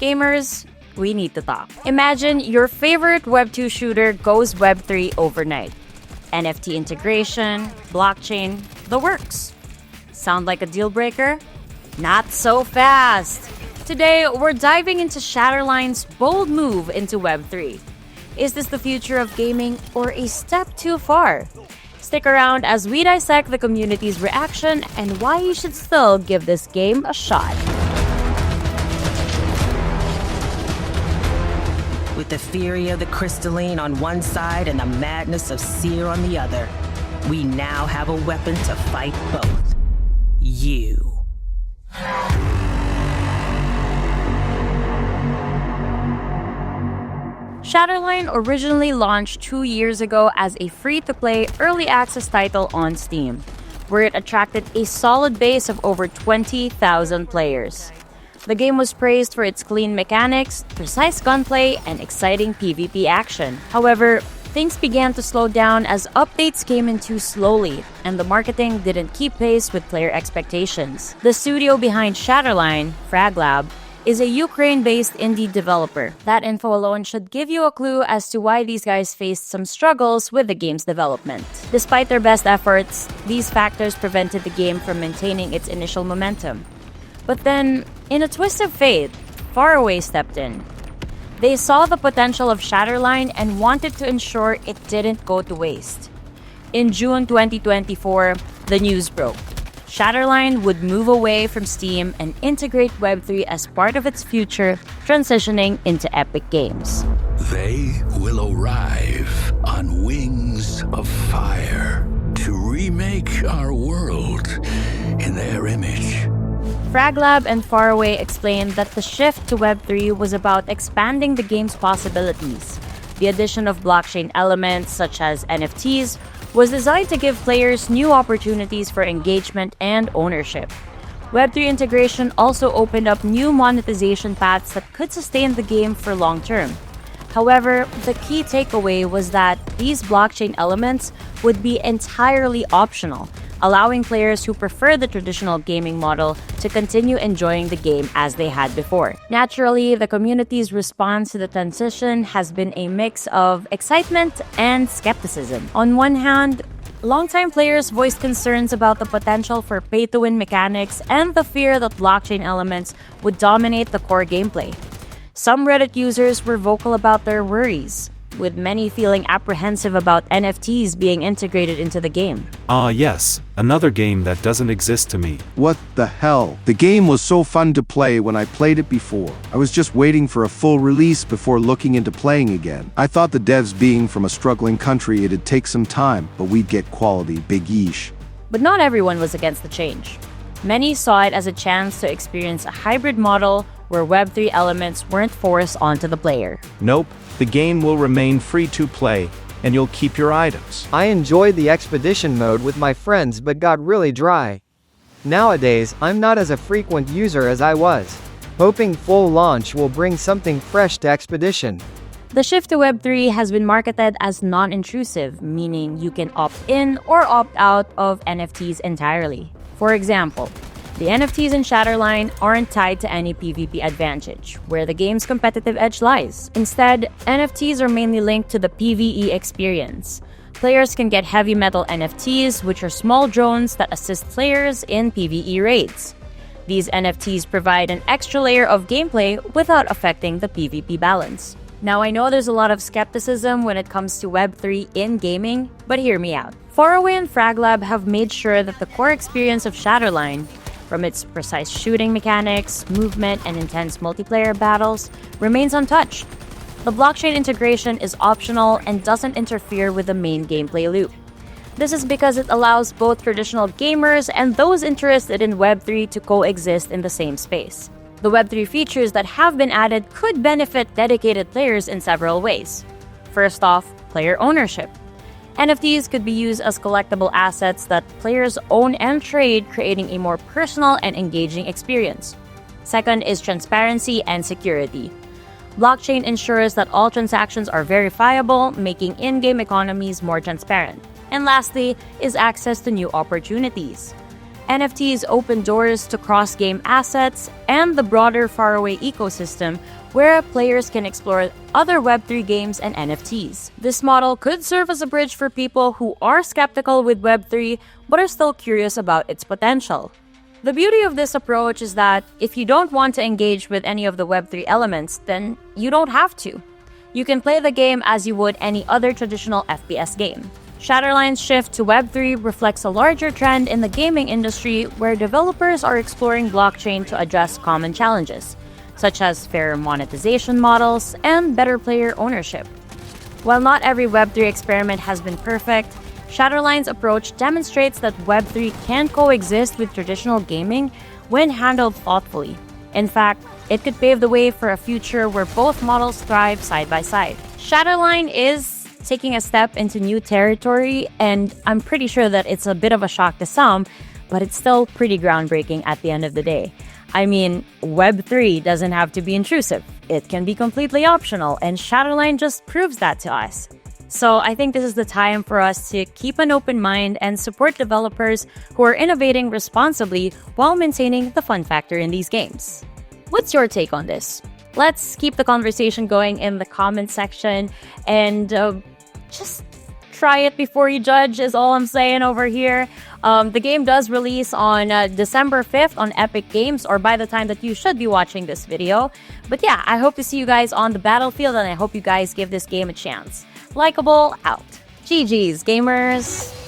gamers, we need to talk. Imagine your favorite Web 2 shooter goes Web 3 overnight. NFT integration, blockchain, the works. Sound like a deal breaker? Not so fast! Today, we're diving into Shatterline's bold move into Web 3. Is this the future of gaming or a step too far? Stick around as we dissect the community's reaction and why you should still give this game a shot. With the fury of the crystalline on one side and the madness of Seer on the other, we now have a weapon to fight both. You. Shatterline originally launched 2 years ago as a free-to-play early access title on Steam, where it attracted a solid base of over 20,000 players. The game was praised for its clean mechanics, precise gunplay, and exciting PvP action. However, things began to slow down as updates came in too slowly, and the marketing didn't keep pace with player expectations. The studio behind Shatterline, Fraglab, is a Ukraine-based indie developer. That info alone should give you a clue as to why these guys faced some struggles with the game's development. Despite their best efforts, these factors prevented the game from maintaining its initial momentum. But then, in a twist of fate, Faraway stepped in. They saw the potential of Shatterline and wanted to ensure it didn't go to waste. In June 2024, the news broke. Shatterline would move away from Steam and integrate Web3 as part of its future, transitioning into Epic Games. They will arrive on wings of fire to remake our world in their image. Fraglab and Faraway explained that the shift to Web3 was about expanding the game's possibilities. The addition of blockchain elements such as NFTs was designed to give players new opportunities for engagement and ownership. Web3 integration also opened up new monetization paths that could sustain the game for long term. However, the key takeaway was that these blockchain elements would be entirely optional, allowing players who prefer the traditional gaming model to continue enjoying the game as they had before. Naturally, the community's response to the transition has been a mix of excitement and skepticism. On one hand, longtime players voiced concerns about the potential for pay-to-win mechanics and the fear that blockchain elements would dominate the core gameplay. Some Reddit users were vocal about their worries, with many feeling apprehensive about NFTs being integrated into the game. Yes, another game that doesn't exist to me. What the hell? The game was so fun to play when I played it before. I was just waiting for a full release before looking into playing again. I thought the devs being from a struggling country, it'd take some time, but we'd get quality, big yeesh. But not everyone was against the change. Many saw it as a chance to experience a hybrid model where Web3 elements weren't forced onto the player. Nope, the game will remain free to play, and you'll keep your items. I enjoyed the expedition mode with my friends but got really dry. Nowadays, I'm not as a frequent user as I was. Hoping full launch will bring something fresh to Expedition. The shift to Web3 has been marketed as non-intrusive, meaning you can opt in or opt out of NFTs entirely. For example, the NFTs in Shatterline aren't tied to any PvP advantage, where the game's competitive edge lies. Instead, NFTs are mainly linked to the PvE experience. Players can get heavy metal NFTs, which are small drones that assist players in PvE raids. These NFTs provide an extra layer of gameplay without affecting the PvP balance. Now, I know there's a lot of skepticism when it comes to Web3 in gaming, but hear me out. Faraway and Fraglab have made sure that the core experience of Shatterline, from its precise shooting mechanics, movement, and intense multiplayer battles, remains untouched. The blockchain integration is optional and doesn't interfere with the main gameplay loop. This is because it allows both traditional gamers and those interested in Web3 to coexist in the same space. The Web3 features that have been added could benefit dedicated players in several ways. First off, player ownership. NFTs could be used as collectible assets that players own and trade, creating a more personal and engaging experience. Second is transparency and security. Blockchain ensures that all transactions are verifiable, making in-game economies more transparent. And lastly is access to new opportunities. NFTs open doors to cross-game assets and the broader faraway ecosystem where players can explore other Web3 games and NFTs. This model could serve as a bridge for people who are skeptical with Web3 but are still curious about its potential. The beauty of this approach is that if you don't want to engage with any of the Web3 elements, then you don't have to. You can play the game as you would any other traditional FPS game. Shatterline's shift to Web3 reflects a larger trend in the gaming industry where developers are exploring blockchain to address common challenges, such as fairer monetization models and better player ownership. While not every Web3 experiment has been perfect, Shatterline's approach demonstrates that Web3 can coexist with traditional gaming when handled thoughtfully. In fact, it could pave the way for a future where both models thrive side by side. Shatterline is taking a step into new territory, and I'm pretty sure that it's a bit of a shock to some, but it's still pretty groundbreaking at the end of the day. I mean, Web3 doesn't have to be intrusive. It can be completely optional, and Shatterline just proves that to us. So I think this is the time for us to keep an open mind and support developers who are innovating responsibly while maintaining the fun factor in these games. What's your take on this? Let's keep the conversation going in the comment section, and just try it before you judge is all I'm saying over here. The game does release on December 5th on Epic Games, or by the time that you should be watching this video. But yeah, I hope to see you guys on the battlefield, and I hope you guys give this game a chance. Likeable out. GG's, gamers.